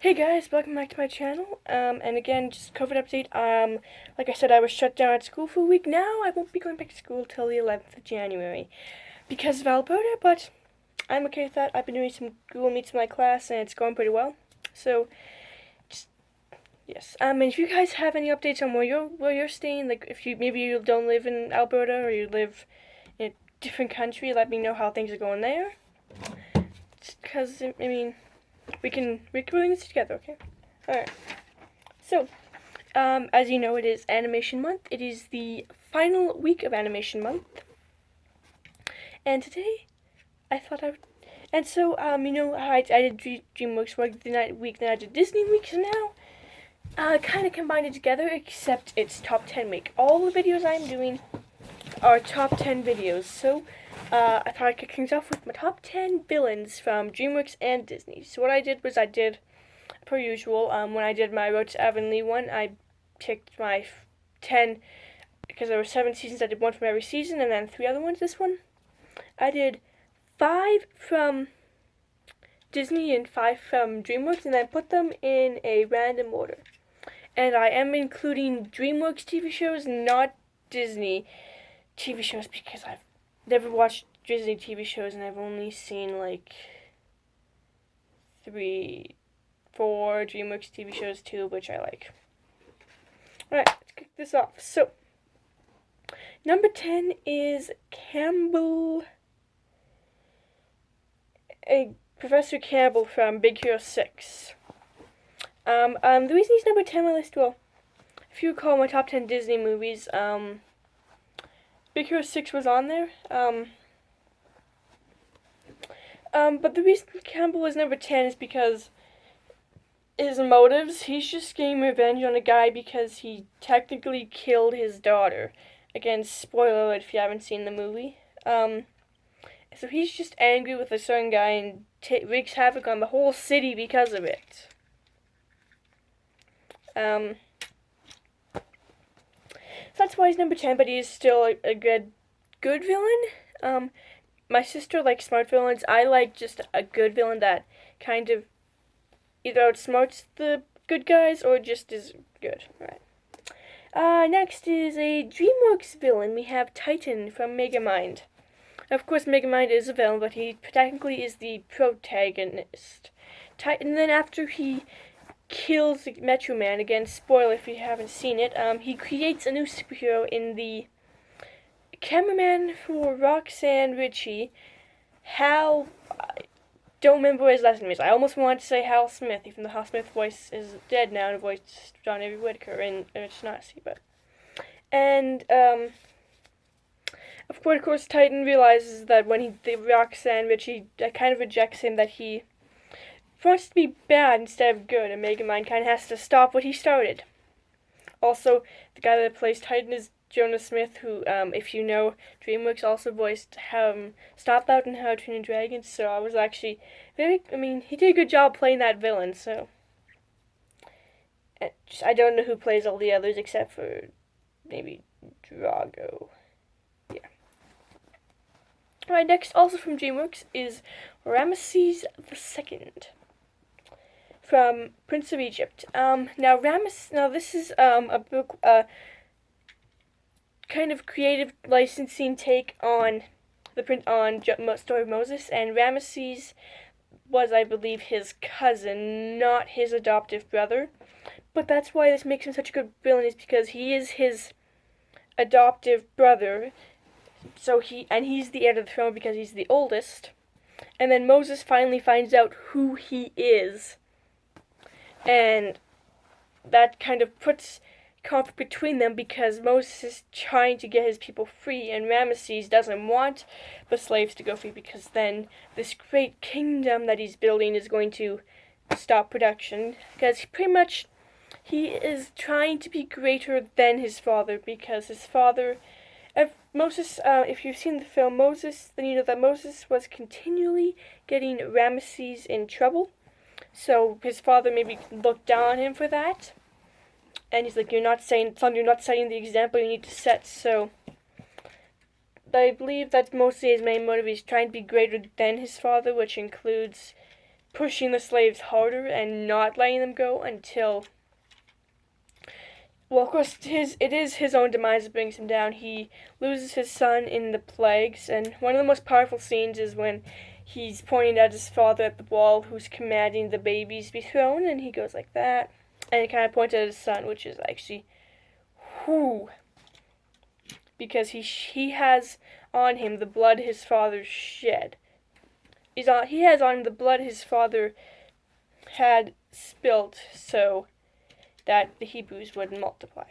Hey guys, welcome back to my channel. And again, just COVID update. Like I said, I was shut down at school for a week. Now I won't be going back to school till the 11th of January because of Alberta, but I'm okay with that. I've been doing some Google Meets in my class, and it's going pretty well. So, just yes. And if you guys have any updates on where you're staying, like if you don't live in Alberta or you live in a different country, let me know how things are going there. Because we can doing this together, okay? Alright. So, as you know, it is Animation Month. It is the final week of Animation Month. And today, I thought I would... And so, I did Dreamworks week, then I did Disney week, so now, kind of combined it together, except it's top 10 week. All the videos I'm doing are top 10 videos, so... I thought I'd kick things off with my top 10 villains from Dreamworks and Disney. So what I did was per usual, when I did my Road to Evelyn one, I picked my 10, because there were 7 seasons, I did 1 from every season, and then 3 other ones this one. I did 5 from Disney and 5 from Dreamworks, and then put them in a random order. And I am including Dreamworks TV shows, not Disney TV shows, because I've never watched Disney TV shows, and I've only seen like 3, 4 Dreamworks TV shows, 2 of which I like. Alright, let's kick this off. So, number 10 is Professor Campbell from Big Hero 6. The reason he's number 10 on my list, well, if you recall my top 10 Disney movies, Big Hero 6 was on there, but the reason Campbell was number 10 is because his motives. He's just getting revenge on a guy because he technically killed his daughter. Again, spoiler alert if you haven't seen the movie. So he's just angry with a certain guy and wreaks havoc on the whole city because of it. So that's why he's number 10, but he is still a good villain. My sister likes smart villains. I like just a good villain that kind of either outsmarts the good guys or just is good. Right. Next is a Dreamworks villain. We have Titan from Megamind. Of course, Megamind is a villain, but he technically is the protagonist. Titan, then after he kills the Metro Man, again, spoiler if you haven't seen it, he creates a new superhero in the cameraman for Roxanne Ritchie, Hal, I don't remember what his last name is. I almost wanted to say Hal Smith, even though Hal Smith's voice is dead now and voiced John A. Whitaker in It's Nazi, but, and, of course, Titan realizes that when Roxanne Ritchie kind of rejects him, that he wants to be bad instead of good, and Megamind kind of has to stop what he started. Also, the guy that plays Titan is Jonah Smith, who, if you know, Dreamworks also voiced Stop Out in How to Train Your Dragon, so I was actually he did a good job playing that villain, so. I don't know who plays all the others except for maybe Drago. Yeah. Alright, next, also from Dreamworks, is Ramesses II. From Prince of Egypt. Now this is a book, kind of creative licensing take on the story of Moses, and Ramesses was, I believe, his cousin, not his adoptive brother. But that's why this makes him such a good villain, is because he is his adoptive brother. So he's the heir to the throne because he's the oldest. And then Moses finally finds out who he is. And that kind of puts conflict between them because Moses is trying to get his people free, and Ramesses doesn't want the slaves to go free because then this great kingdom that he's building is going to stop production. Because pretty much he is trying to be greater than his father, because his father, if you've seen the film Moses, then you know that Moses was continually getting Ramesses in trouble. So his father maybe looked down on him for that, and he's like, you're not setting the example you need to set. So I believe that's mostly his main motive. He's trying to be greater than his father, which includes pushing the slaves harder and not letting them go until, well, of course, it is his own demise that brings him down. He loses his son in the plagues, and one of the most powerful scenes is when he's pointing at his father at the wall, who's commanding the babies be thrown, and he goes like that, and he kind of points at his son, which is actually, whoo, because he has on him the blood his father shed. He has on him the blood his father had spilt, so that the Hebrews would multiply.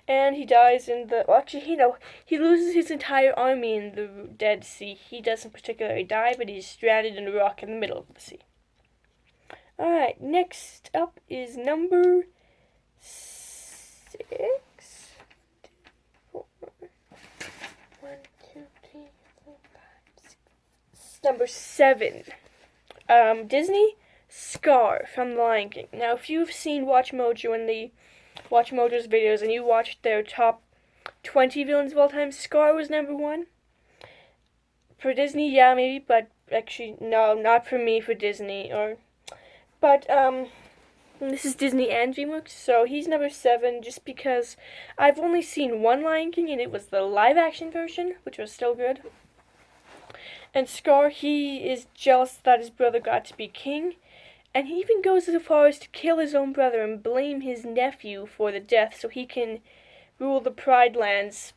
And he dies in the, well, actually, he loses his entire army in the Dead Sea. He doesn't particularly die, but he's stranded in a rock in the middle of the sea. Alright, next up is number 6. 1, 2, 3, 4, 5, 6. Number 7. Disney, Scar from The Lion King. Now, if you've seen Watch Mojo and the Watch Mojo's videos and you watched their top 20 villains of all time, Scar was number 1. For Disney, yeah, maybe, but actually, no, not for me, for Disney. But this is Disney and Dreamworks, so he's number 7 just because I've only seen one Lion King, and it was the live-action version, which was still good. And Scar, he is jealous that his brother got to be king, and he even goes as far as to kill his own brother and blame his nephew for the death so he can rule the Pride Lands,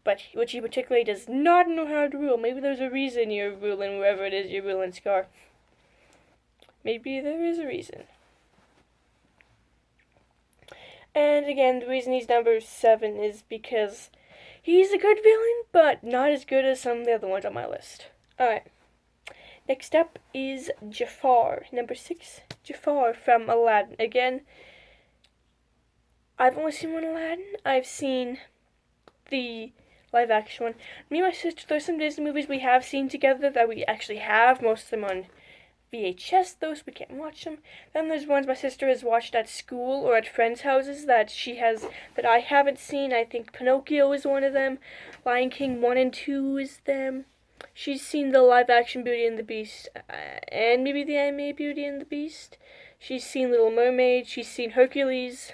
but which he particularly does not know how to rule. Maybe there's a reason you're ruling wherever it is you're ruling, Scar. Maybe there is a reason. And again, the reason he's number 7 is because he's a good villain, but not as good as some of the other ones on my list. Alright. Next up is Jafar. Number 6, Jafar from Aladdin. Again, I've only seen one Aladdin. I've seen the live action one. Me and my sister, there's some Disney movies we have seen together that we actually have. Most of them on VHS, though, so we can't watch them. Then there's ones my sister has watched at school or at friends' houses that I haven't seen. I think Pinocchio is one of them. Lion King 1 and 2 is them. She's seen the live-action Beauty and the Beast, and maybe the anime Beauty and the Beast. She's seen Little Mermaid. She's seen Hercules.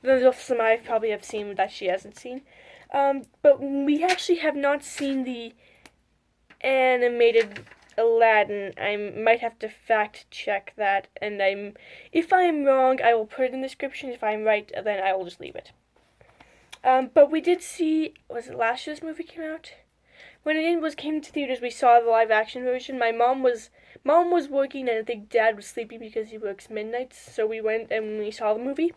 Then there's also some I probably have seen that she hasn't seen. But we actually have not seen the animated Aladdin. I might have to fact check that, and if I'm wrong, I will put it in the description. If I'm right, then I will just leave it. But we did see, was it last year's movie came out? When it came to theaters, we saw the live action version. My mom was working, and I think Dad was sleeping because he works midnights. So we went and we saw the movie,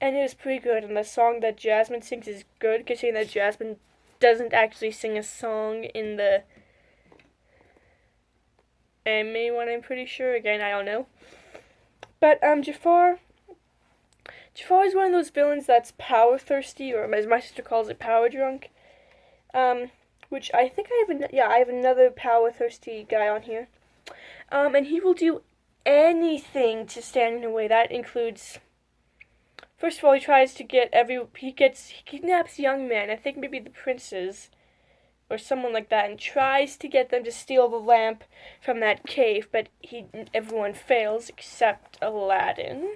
and it was pretty good. And the song that Jasmine sings is good, considering that Jasmine doesn't actually sing a song in the anime one. I'm pretty sure. Again, I don't know. But Jafar is one of those villains that's power thirsty, or as my sister calls it, power drunk. Which I think I have another power thirsty guy on here. And he will do anything to stand in the way. That includes, first of all, he tries to get he kidnaps young men, I think maybe the princes, or someone like that, and tries to get them to steal the lamp from that cave, but everyone fails except Aladdin.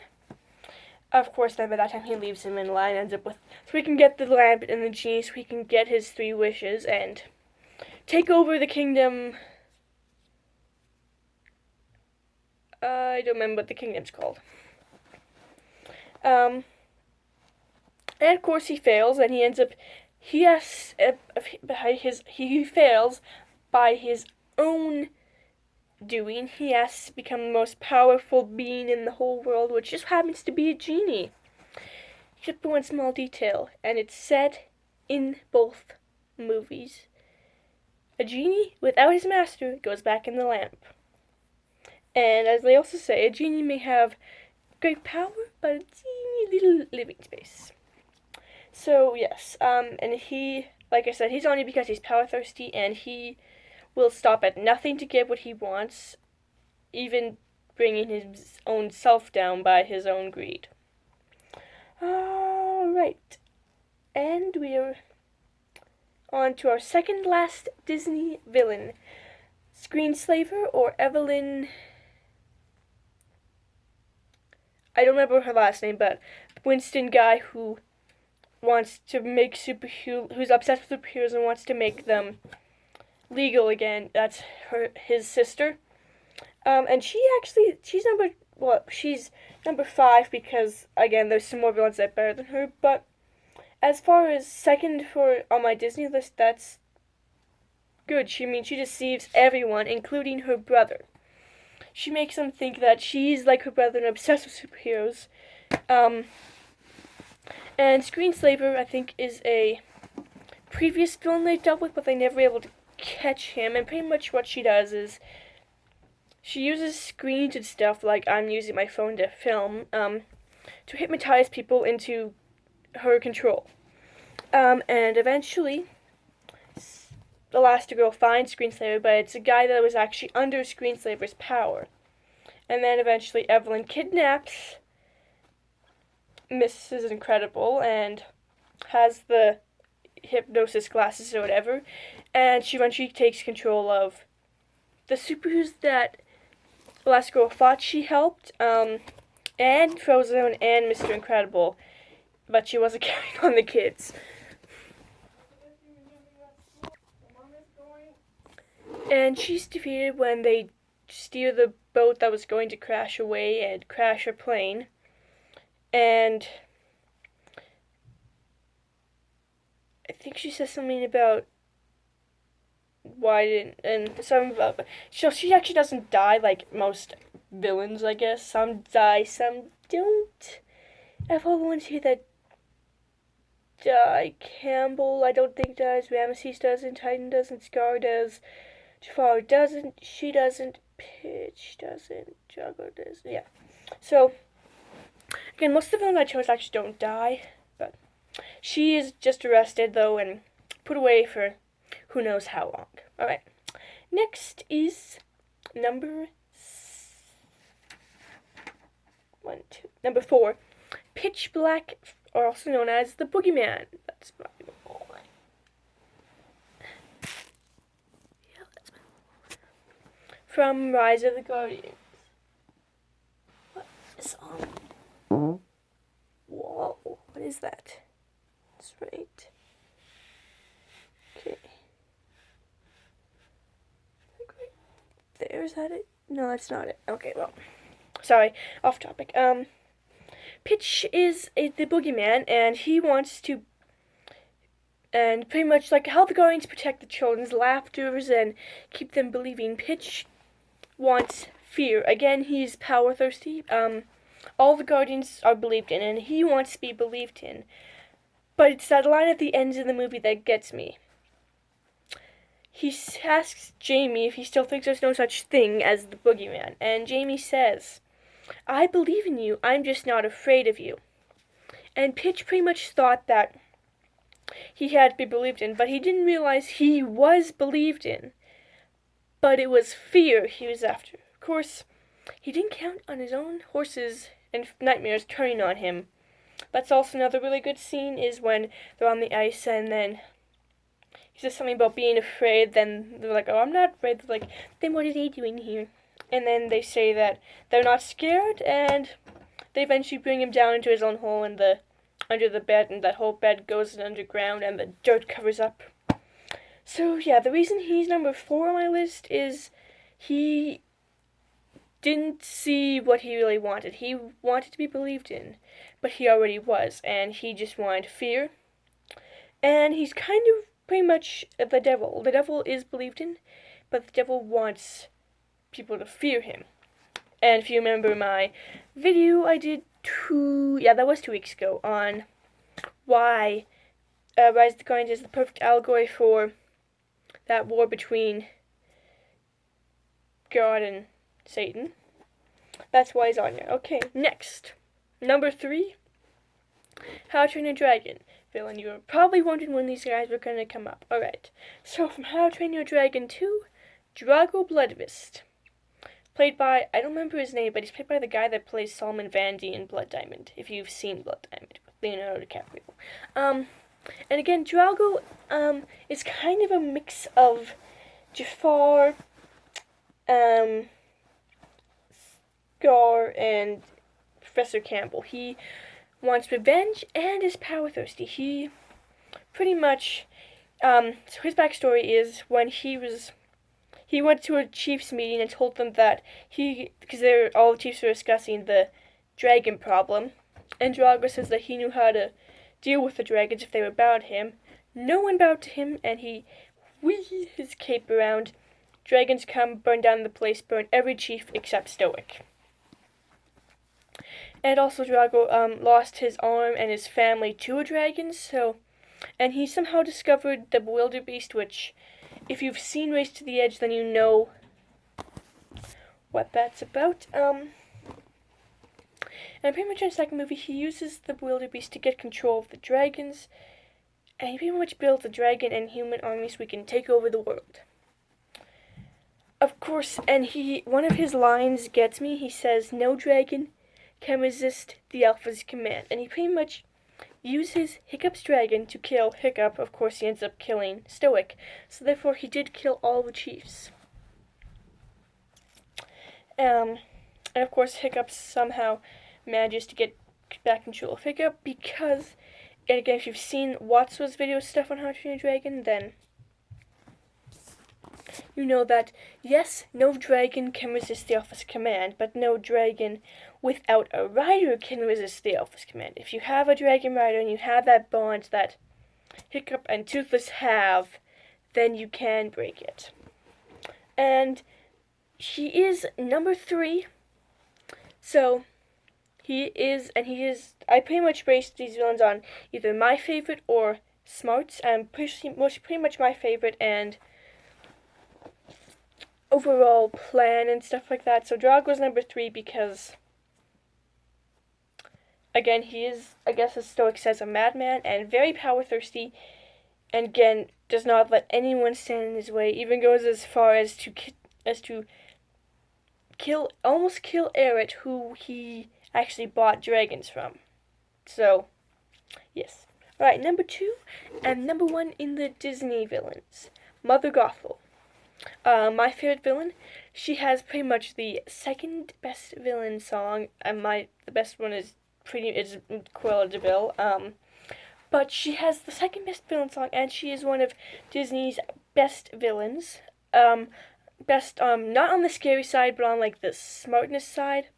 Of course, then by that time he leaves him, and Aladdin ends up with, so he can get the lamp and the genie, so he can get his 3 wishes and take over the kingdom. I don't remember what the kingdom's called. And of course he fails, and he fails by his own doing. He has to become the most powerful being in the whole world, which just happens to be a genie. Except for one small detail, and it's said in both movies. A genie without his master goes back in the lamp. And as they also say, a genie may have great power, but a teeny little living space. So yes, and he, like I said, he's only because he's power thirsty, and he will stop at nothing to get what he wants, even bringing his own self down by his own greed. Alright, and we are on to our second last Disney villain, Screenslaver or Evelyn. I don't remember her last name, but Winston guy who wants to make who's obsessed with superheroes and wants to make them legal again. That's his sister. And she's number 5 because again there's some more villains that are better than her. But as far as second on my Disney list, that's good. She deceives everyone, including her brother. She makes them think that she's like her brother and obsessed with superheroes. And Screenslaver, I think, is a previous villain they dealt with, but they never were able to catch him. And pretty much what she does is she uses screens and stuff, like I'm using my phone to film, to hypnotize people into her control. And eventually, Elastigirl finds Screenslaver, but it's a guy that was actually under Screenslaver's power. And then eventually Evelyn kidnaps Mrs. Incredible and has the hypnosis glasses or whatever, and she eventually takes control of the superheroes that Elastigirl thought she helped, and Frozen and Mr. Incredible, but she wasn't counting on the kids. And she's defeated when they steer the boat that was going to crash away and crash her plane. And I think she says something about why didn't, and some about, so she actually doesn't die like most villains, I guess. Some die, some don't. I have all the ones here that die. Campbell, I don't think does. Ramesses doesn't. Titan doesn't. Scar does. Jafar doesn't. She doesn't. Pitch doesn't. Drago does. Yeah. So, again, most of the villains I chose actually don't die, but she is just arrested, though, and put away for who knows how long. Alright. Next is number 4. Pitch Black, or also known as the Boogeyman. That's my from Rise of the Guardians. What is on? Whoa, what is that? That's right. Okay. There, is that it? No, that's not it. Okay, well, sorry, off topic. Pitch is the Boogeyman, and he wants to, and pretty much like how the Guardians protect the children's laughters and keep them believing. Pitch wants fear. Again, he's power thirsty. All the Guardians are believed in, and he wants to be believed in. But it's that line at the end of the movie that gets me. He asks Jamie if he still thinks there's no such thing as the Boogeyman, and Jamie says, "I believe in you, I'm just not afraid of you." And Pitch pretty much thought that he had to be believed in, but he didn't realize he was believed in. But it was fear he was after. Of course, he didn't count on his own horses and nightmares turning on him. That's also another really good scene, is when they're on the ice and then he says something about being afraid, then they're like, "Oh, I'm not afraid." They're like, "Then what are they doing here?" And then they say that they're not scared, and they eventually bring him down into his own hole under the bed, and that whole bed goes underground and the dirt covers up. So yeah, the reason he's number 4 on my list is he didn't see what he really wanted. He wanted to be believed in, but he already was, and he just wanted fear. And he's kind of pretty much the devil. The devil is believed in, but the devil wants people to fear him. And if you remember my video I did 2 weeks ago on why Rise of the Guardians is the perfect allegory for that war between God and Satan. That's why he's on here. Okay, next. Number 3, How to Train Your Dragon. Villain, you were probably wondering when these guys were going to come up. Alright, so from How to Train Your Dragon 2, Drago Bloodfist. Played by, I don't remember his name, but he's played by the guy that plays Solomon Vandy in Blood Diamond, if you've seen Blood Diamond, with Leonardo DiCaprio. And again, Drago is kind of a mix of Jafar um, Scar and Professor Campbell. He wants revenge and is power thirsty. He pretty much, so his backstory is when he went to a chiefs meeting and told them that because all the chiefs were discussing the dragon problem, and Drago says that he knew how to deal with the dragons if they would bow to him. No one bowed to him, and he wheeled his cape around. Dragons come, burn down the place, burn every chief except Stoic. And also Drago lost his arm and his family to a dragon, and he somehow discovered the wildebeest, which, if you've seen Race to the Edge, then you know what that's about. And pretty much in the second movie, he uses the wildebeest to get control of the dragons, and he pretty much builds a dragon and human army so we can take over the world. Of course, and one of his lines gets me. He says, "No dragon can resist the Alpha's command," and he pretty much uses Hiccup's dragon to kill Hiccup. Of course, he ends up killing Stoic, so therefore he did kill all the chiefs. And of course, Hiccup somehow manages to get back control of Hiccup because, and again, if you've seen Watsu's video stuff on How to Train a Dragon, then you know that, yes, no dragon can resist the Alpha's command, but no dragon without a rider can resist the Alpha's command. If you have a dragon rider and you have that bond that Hiccup and Toothless have, then you can break it. And he is number 3, so I pretty much based these villains on either my favorite or Smart's, and pretty much my favorite and overall plan and stuff like that. So Drago's number 3 because, again, he is, I guess as Stoic says, a madman and very power thirsty, and again, does not let anyone stand in his way, even goes as far as to almost kill Eret, who he actually bought dragons from. So, yes. Alright, number 2 and number 1 in the Disney villains, Mother Gothel. My favorite villain. She has pretty much the second best villain song, and the best one is Cruella de Vil. But she has the second best villain song, and she is one of Disney's best villains. Not on the scary side, but on like the smartness side.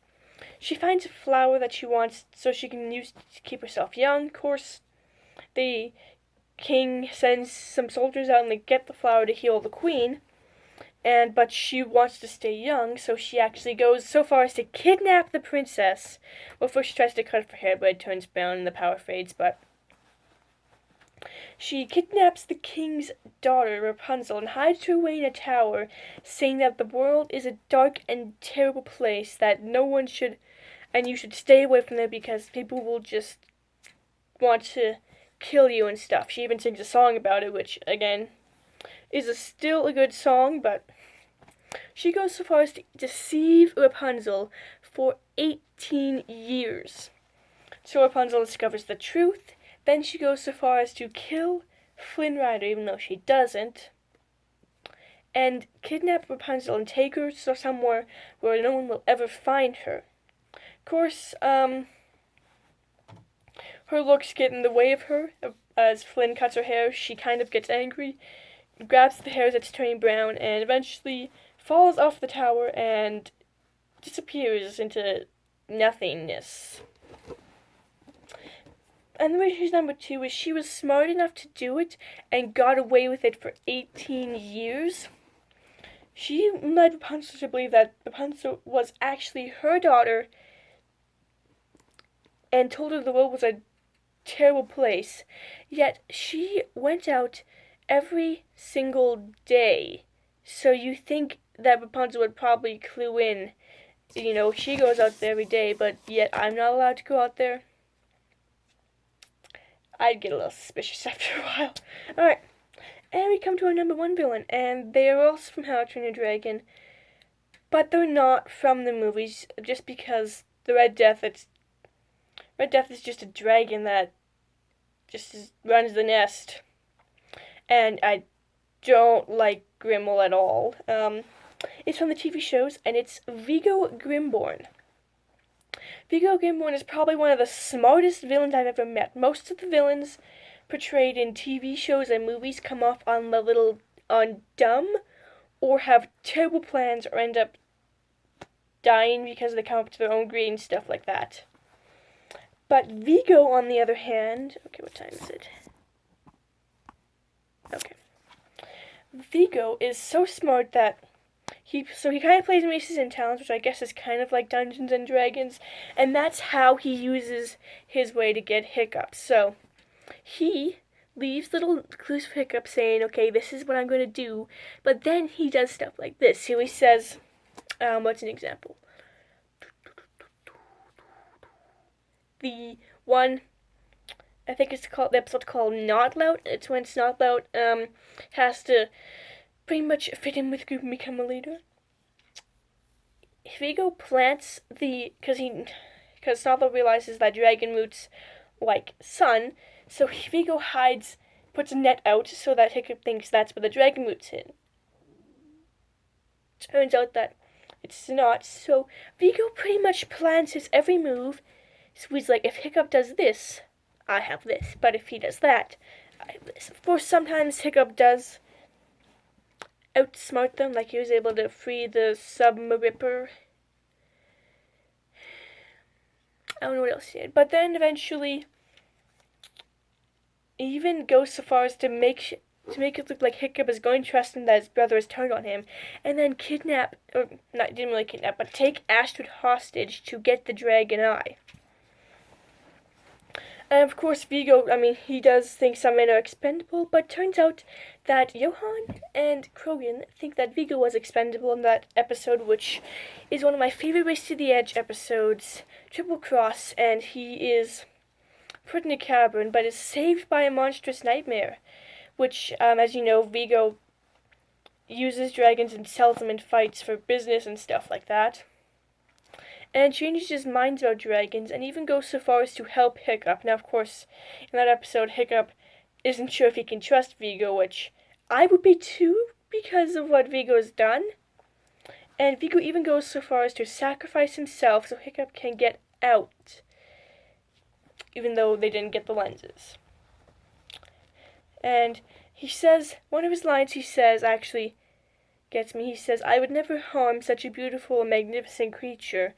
She finds a flower that she wants so she can use to keep herself young. Of course, the king sends some soldiers out and they get the flower to heal the queen. But she wants to stay young, so she actually goes so far as to kidnap the princess. Well, first she tries to cut off her hair, but it turns brown and the power fades, but she kidnaps the king's daughter, Rapunzel, and hides her away in a tower, saying that the world is a dark and terrible place, that no one should, and you should stay away from there because people will just want to kill you and stuff. She even sings a song about it, which, again, is still a good song, but she goes so far as to deceive Rapunzel for 18 years. So Rapunzel discovers the truth. Then she goes so far as to kill Flynn Rider, even though she doesn't, and kidnap Rapunzel and take her to somewhere where no one will ever find her. Of course, her looks get in the way of her. As Flynn cuts her hair, she kind of gets angry, grabs the hair that's turning brown, and eventually falls off the tower and disappears into nothingness. And the reason she's number 2 is she was smart enough to do it and got away with it for 18 years. She led Rapunzel to believe that Rapunzel was actually her daughter and told her the world was a terrible place. Yet she went out every single day. So you think that Rapunzel would probably clue in. You know, she goes out there every day, but yet I'm not allowed to go out there. I'd get a little suspicious after a while. Alright, and we come to our number 1 villain, and they are also from How to Train Your Dragon, but they're not from the movies, just because the Red Death is just a dragon that just runs the nest, and I don't like Grimmel at all. is from the TV shows, and it's Viggo Grimborn. Viggo Grimborn is probably one of the smartest villains I've ever met. Most of the villains portrayed in TV shows and movies come off on dumb, or have terrible plans, or end up dying because they come up to their own greed and stuff like that. But Viggo, on the other hand, okay, what time is it? Okay. Viggo is so smart that he kind of plays Maces and Talons, which I guess is kind of like Dungeons and Dragons, and that's how he uses his way to get Hiccup. So he leaves little clues for Hiccup saying, okay, this is what I'm going to do, but then he does stuff like this. So he says, what's an example? The one, I think it's called, the episode's called Snotlout. It's when Snotlout has to pretty much fit in with the group and become a leader. Viggo plants because Snotlout realizes that dragon roots like sun, so Viggo puts a net out so that Hiccup thinks that's where the dragon roots hid. Turns out that it's not, so Viggo pretty much plans his every move. So he's like, if Hiccup does this, I have this. But if he does that, I have this. Of course, sometimes Hiccup does outsmart them, like he was able to free the Submaripper. I don't know what else he did. But then eventually, he even goes so far as to make it look like Hiccup is going to trust him that his brother has turned on him, and then didn't really kidnap, but take Astrid hostage to get the dragon eye. And of course, Viggo, he does think some men are expendable, but turns out that Johan and Krogan think that Viggo was expendable in that episode, which is one of my favorite Race to the Edge episodes, Triple Cross, and he is put in a cavern, but is saved by a monstrous nightmare, which, as you know, Viggo uses dragons and sells them in fights for business and stuff like that, and changes his mind about dragons, and even goes so far as to help Hiccup. Now, of course, in that episode, Hiccup isn't sure if he can trust Viggo, which I would be too, because of what Viggo's done. And Viggo even goes so far as to sacrifice himself so Hiccup can get out, even though they didn't get the lenses. And he says, one of his lines he says actually gets me. He says, I would never harm such a beautiful and magnificent creature,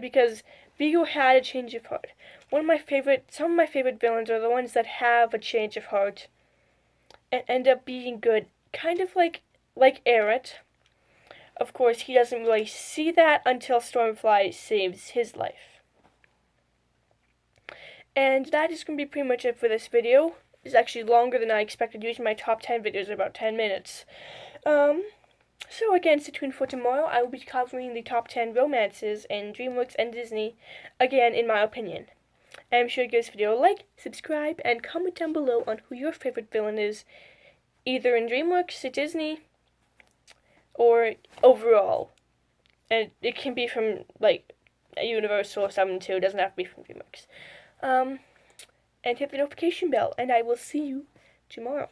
because Viggo had a change of heart. Some of my favorite villains are the ones that have a change of heart and end up being good, kind of like Eret. Of course, he doesn't really see that until Stormfly saves his life. And that is going to be pretty much it for this video. It's actually longer than I expected. Usually my top 10 videos are about 10 minutes. So again, stay tuned for tomorrow. I will be covering the top 10 romances in Dreamworks and Disney, again, in my opinion. And be sure to give this video a like, subscribe, and comment down below on who your favorite villain is, either in Dreamworks, Disney, or overall. And it can be from, Universal or something too. It doesn't have to be from Dreamworks. And hit the notification bell, and I will see you tomorrow.